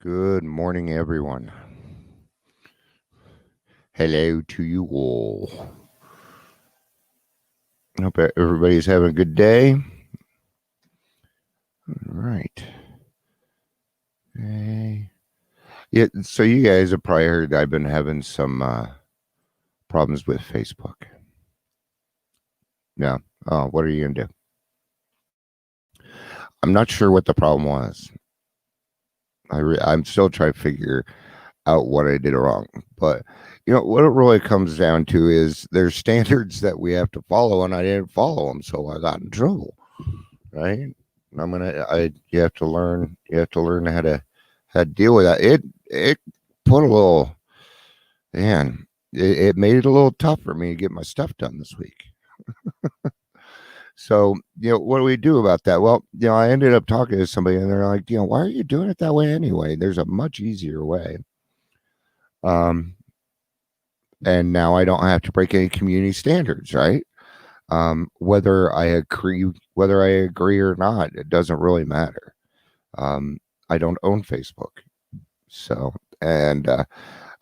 Good morning, everyone. Hello to you all. Hope everybody's having a good day. All right. Hey. Yeah, so you guys have probably heard I've been having some problems with Facebook. Yeah. What are you going to do? I'm not sure what the problem was. I'm still trying to figure out what I did wrong. But, what it really comes down to is there's standards that we have to follow, and I didn't follow them, so I got in trouble. Right? You have to learn how to deal with that. It put a little man, it made it a little tough for me to get my stuff done this week. So, what do we do about that? Well, I ended up talking to somebody and they're like, why are you doing it that way anyway? There's a much easier way. Um, and now I don't have to break any community standards, right? Whether I agree or not, it doesn't really matter. Um, I don't own Facebook, so and I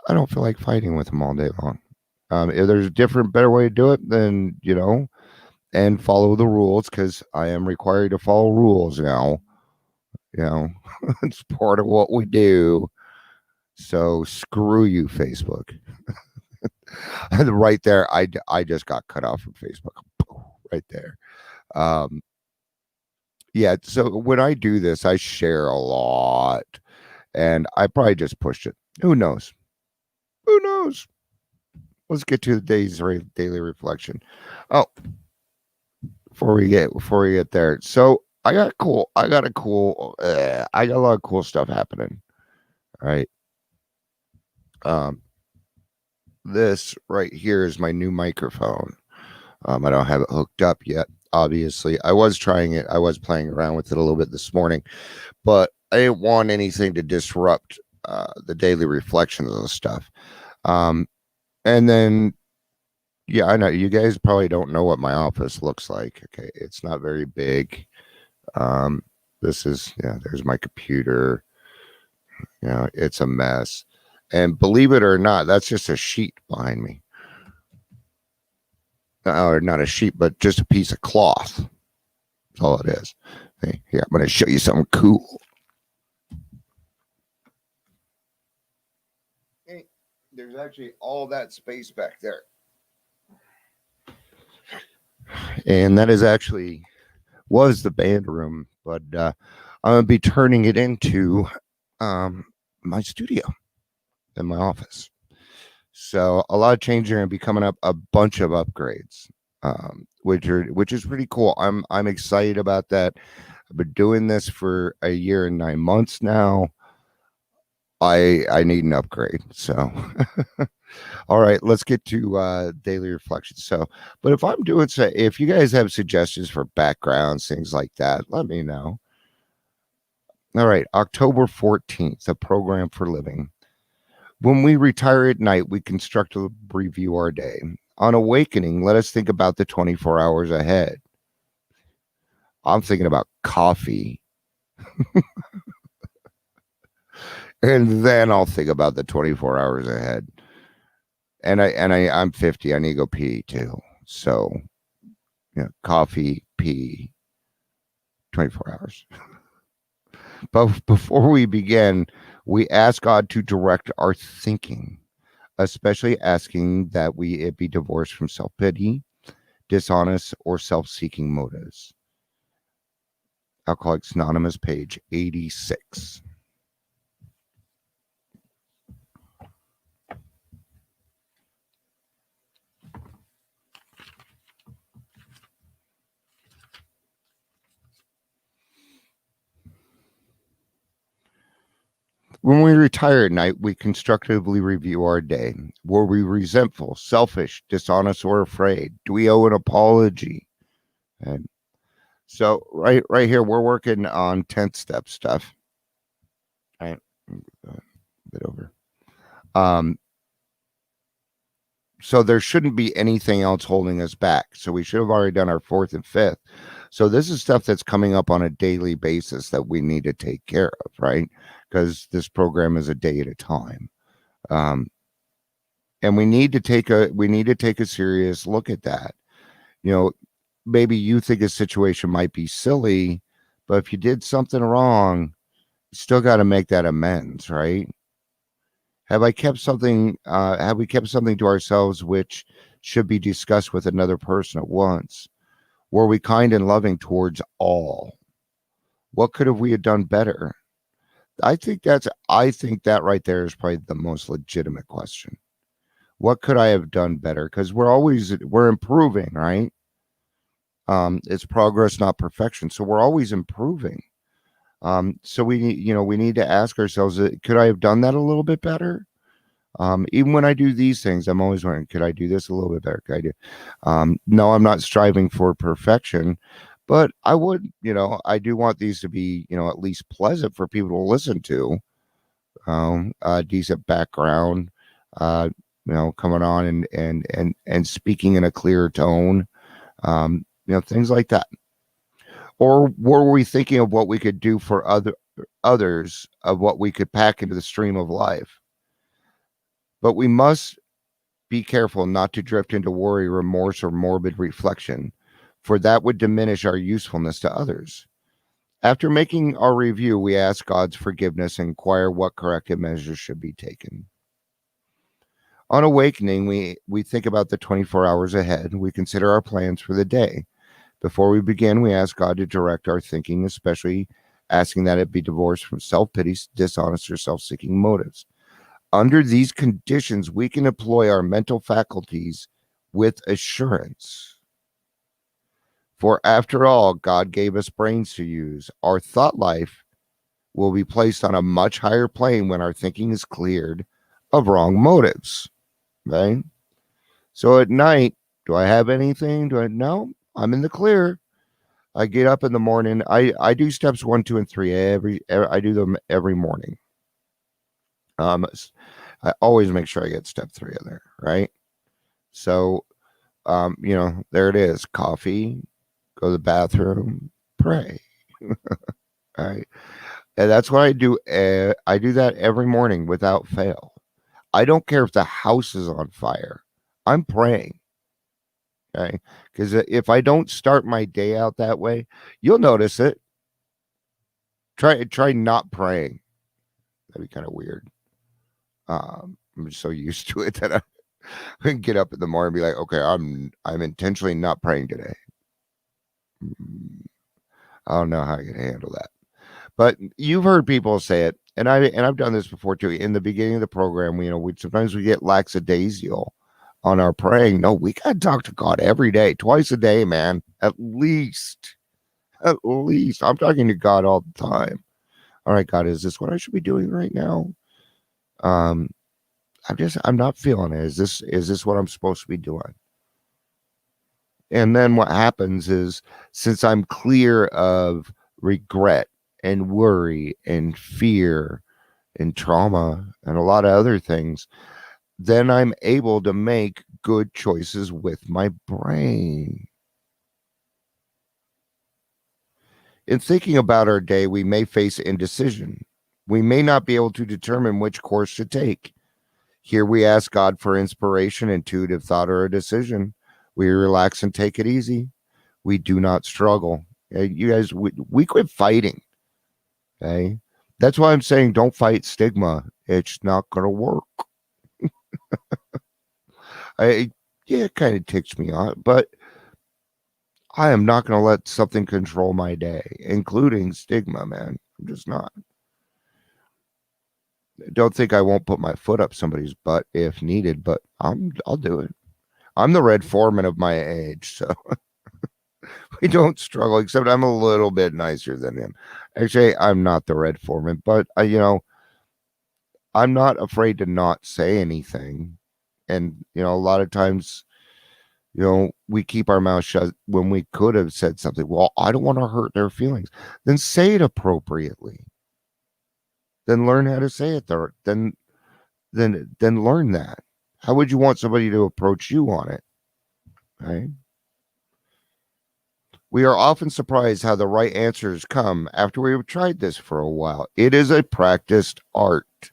don't feel like fighting with them all day long. If there's a different, better way to do it, then and follow the rules because I am required to follow rules now. You know, it's part of what we do. So screw you, Facebook. Right there, I just got cut off from Facebook. Right there. Um, yeah. So when I do this, I share a lot, and I probably just pushed it. Who knows? Who knows? Let's get to the daily reflection. Oh, before we get there, so I got a lot of cool stuff happening. All right. Um, this right here is my new microphone. I don't have it hooked up yet. Obviously, I was trying it. I was playing around with it a little bit this morning, but I didn't want anything to disrupt the daily reflections and stuff. Um, and then Yeah, I know you guys probably don't know what my office looks like. Okay, it's not very big. Um, there's my computer. It's a mess. And believe it or not, that's just a sheet behind me. Or not a sheet, but just a piece of cloth. That's all it is. Hey, here, I'm going to show you something cool. Hey, there's actually all that space back there. And that is actually was the band room, but I'm going to be turning it into my studio in my office. So a lot of changes are going to be coming up. A bunch of upgrades, which is pretty cool. I'm excited about that. I've been doing this for a year and 9 months now. I need an upgrade. So, all right, let's get to daily reflections. So, but if you guys have suggestions for backgrounds, things like that, let me know. All right, October 14th, a program for living. When we retire at night, we constructively review our day. On awakening, let us think about the 24 hours ahead. I'm thinking about coffee. And then I'll think about the 24 hours ahead. I'm 50. I need to go pee too. So, coffee, pee, 24 hours. But before we begin, we ask God to direct our thinking, especially asking that it be divorced from self-pity, dishonest, or self-seeking motives. Alcoholics Anonymous, page 86. When we retire at night, we constructively review our day. Were we resentful, selfish, dishonest, or afraid? Do we owe an apology? And so right here, we're working on 10th step stuff. Right, a bit over. So there shouldn't be anything else holding us back. So we should have already done our fourth and fifth. So this is stuff that's coming up on a daily basis that we need to take care of, right? Because this program is a day at a time. Um, and we need to take a serious look at that. You know, maybe you think a situation might be silly, but if you did something wrong, you still got to make that amends, right? Have we kept something to ourselves which should be discussed with another person at once? Were we kind and loving towards all? What could have we have done better? I think that right there is probably the most legitimate question. What could I have done better? Because we're improving, right? It's progress, not perfection. So we're always improving. So we need to ask ourselves, could I have done that a little bit better? Even when I do these things, I'm always wondering, could I do this a little bit better? Could I do? No, I'm not striving for perfection, but I do want these to be, at least pleasant for people to listen to. Decent background, uh, coming on and speaking in a clear tone, things like that. Or were we thinking of what we could do for others, of what we could pack into the stream of life? But we must be careful not to drift into worry, remorse, or morbid reflection, for that would diminish our usefulness to others. After making our review, we ask God's forgiveness and inquire what corrective measures should be taken. On awakening, we think about the 24 hours ahead. We consider our plans for the day. Before we begin, we ask God to direct our thinking, especially asking that it be divorced from self pity, dishonest, or self seeking motives. Under these conditions, we can employ our mental faculties with assurance. For after all, God gave us brains to use. Our thought life will be placed on a much higher plane when our thinking is cleared of wrong motives. Right? So at night, do I have anything? No, I'm in the clear. I get up in the morning. I do steps 1, 2, and 3 I do them every morning. I always make sure I get step 3 in there, right? So, there it is. Coffee, go to the bathroom, pray. All right. And that's what I do. I do that every morning without fail. I don't care if the house is on fire. I'm praying. Okay. Because if I don't start my day out that way, you'll notice it. Try not praying. That'd be kind of weird. I'm so used to it that I can get up in the morning and be like, okay, I'm intentionally not praying today. I don't know how I can handle that. But you've heard people say it, and I've done this before too. In the beginning of the program, we sometimes we get lackadaisical on our praying. No, we gotta talk to God every day, twice a day, man. At least. At least. I'm talking to God all the time. All right, God, is this what I should be doing right now? I'm not feeling it. Is this what I'm supposed to be doing? And then what happens is, since I'm clear of regret and worry and fear and trauma and a lot of other things, then I'm able to make good choices with my brain. In thinking about our day, we may face indecision. We may not be able to determine which course to take. Here we ask God for inspiration, intuitive thought, or a decision. We relax and take it easy. We do not struggle. You guys, we quit fighting. Okay. That's why I'm saying don't fight stigma. It's not going to work. It kind of ticks me off, but I am not going to let something control my day, including stigma, man. I'm just not. Don't think I won't put my foot up somebody's butt if needed, but I'll do it. I'm the Red Foreman of my age, so we don't struggle. Except I'm a little bit nicer than him. Actually, I'm not the Red Foreman, but I'm not afraid to not say anything. And a lot of times, we keep our mouth shut when we could have said something. Well, I don't want to hurt their feelings. Then say it appropriately. Then learn how to say it there. Then learn that. How would you want somebody to approach you on it? Right? We are often surprised how the right answers come after we have tried this for a while. It is a practiced art.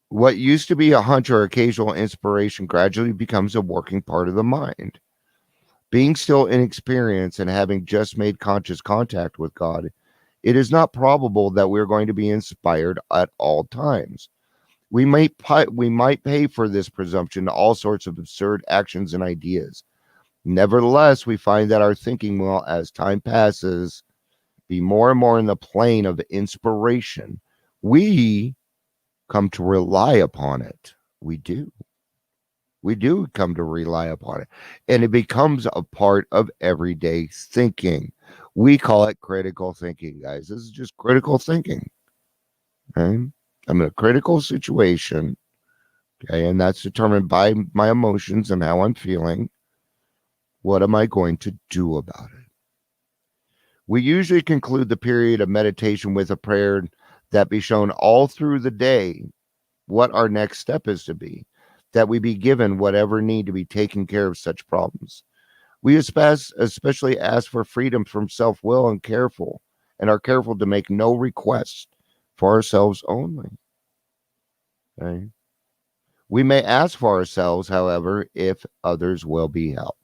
What used to be a hunch or occasional inspiration gradually becomes a working part of the mind. Being still inexperienced and having just made conscious contact with God, it is not probable that we're going to be inspired at all times. We might pay for this presumption to all sorts of absurd actions and ideas. Nevertheless, we find that our thinking will, as time passes, be more and more in the plane of inspiration. We come to rely upon it. We do. We do come to rely upon it. And it becomes a part of everyday thinking. We call it critical thinking, guys. This is just critical thinking. Okay? I'm in a critical situation. Okay, and that's determined by my emotions and how I'm feeling. What am I going to do about it? We usually conclude the period of meditation with a prayer that be shown all through the day what our next step is to be, that we be given whatever need to be taken care of such problems. We especially ask for freedom from self-will and are careful to make no requests for ourselves only. Okay? We may ask for ourselves, however, if others will be helped.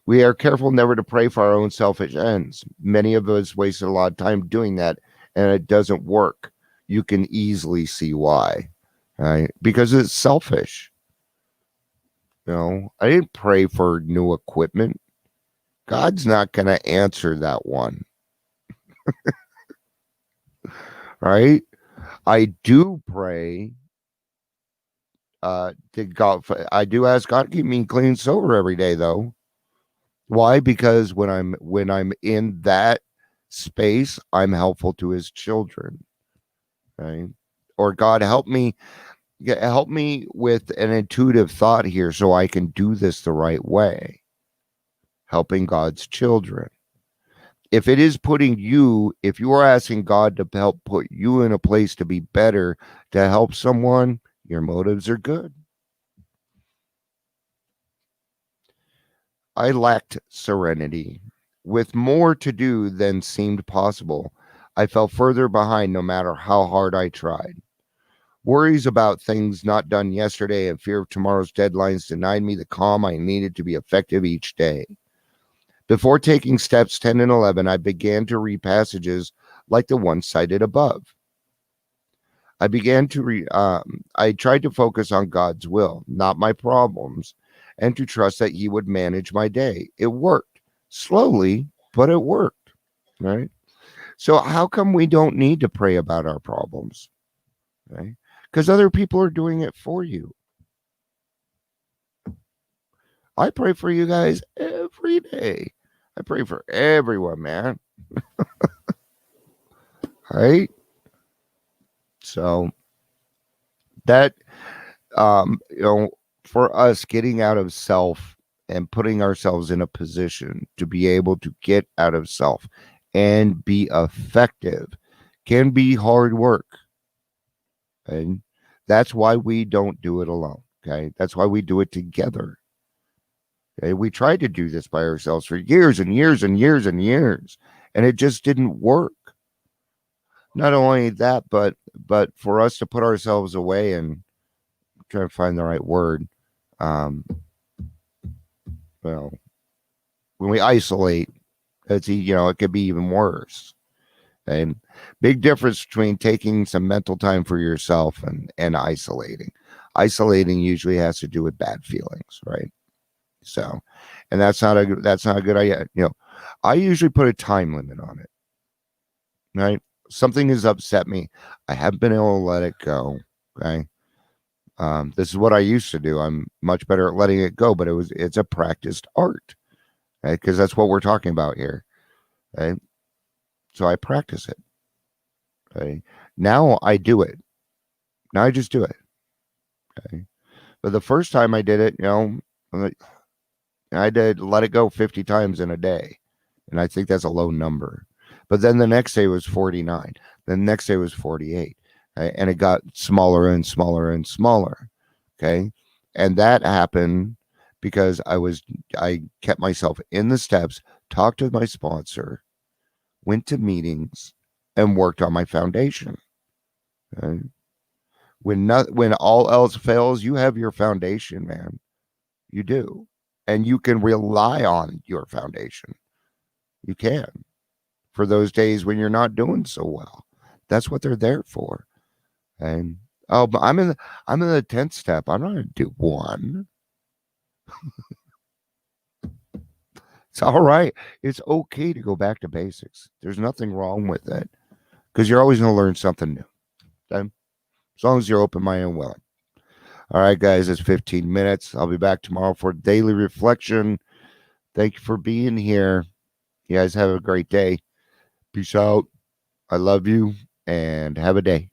We are careful never to pray for our own selfish ends. Many of us wasted a lot of time doing that, and it doesn't work. You can easily see why, right? Because it's selfish. I didn't pray for new equipment. God's not going to answer that one. Right? I do pray to God. I do ask God to keep me clean and sober every day, though. Why? Because when I'm in that space, I'm helpful to his children. Right? Or God, help me with an intuitive thought here so I can do this the right way. Helping God's children. If it is if you are asking God to help put you in a place to be better, to help someone, your motives are good. I lacked serenity. With more to do than seemed possible, I fell further behind no matter how hard I tried. Worries about things not done yesterday and fear of tomorrow's deadlines denied me the calm I needed to be effective each day. Before taking steps 10 and 11, I began to read passages like the one cited above. I tried to focus on God's will, not my problems, and to trust that he would manage my day. It worked. Slowly, but it worked, right? So how come we don't need to pray about our problems? Right? Because other people are doing it for you. I pray for you guys every day. I pray for everyone, man. Right? So that, for us getting out of self and putting ourselves in a position to be able to get out of self and be effective can be hard work. And that's why we don't do it alone. Okay. That's why we do it together. Okay. We tried to do this by ourselves for years and years and years and years, and it just didn't work. Not only that, but for us to put ourselves away and try to find the right word. Well, when we isolate, it could be even worse. And big difference between taking some mental time for yourself and isolating. Isolating usually has to do with bad feelings, right? So, and that's not a good idea. I usually put a time limit on it, right? Something has upset me. I haven't been able to let it go. Okay. This is what I used to do. I'm much better at letting it go, but it's a practiced art, right? Because that's what we're talking about here, right? So I practice it. Okay. Now I do it. Now I just do it. Okay. But the first time I did it, I did let it go 50 times in a day. And I think that's a low number. But then the next day was 49. The next day was 48. Okay? And it got smaller and smaller and smaller. Okay. And that happened because I kept myself in the steps, talked to my sponsor, went to meetings, and worked on my foundation. Okay? When all else fails, you have your foundation, man. You do. And you can rely on your foundation. You can for those days when you're not doing so well. That's what they're there for. And but I'm in the 10th step. I'm not gonna do one. It's all right. It's okay to go back to basics. There's nothing wrong with it because you're always gonna learn something new. Okay? As long as you're open minded and willing. All right, guys, it's 15 minutes. I'll be back tomorrow for daily reflection. Thank you for being here. You guys have a great day. Peace out. I love you and have a day.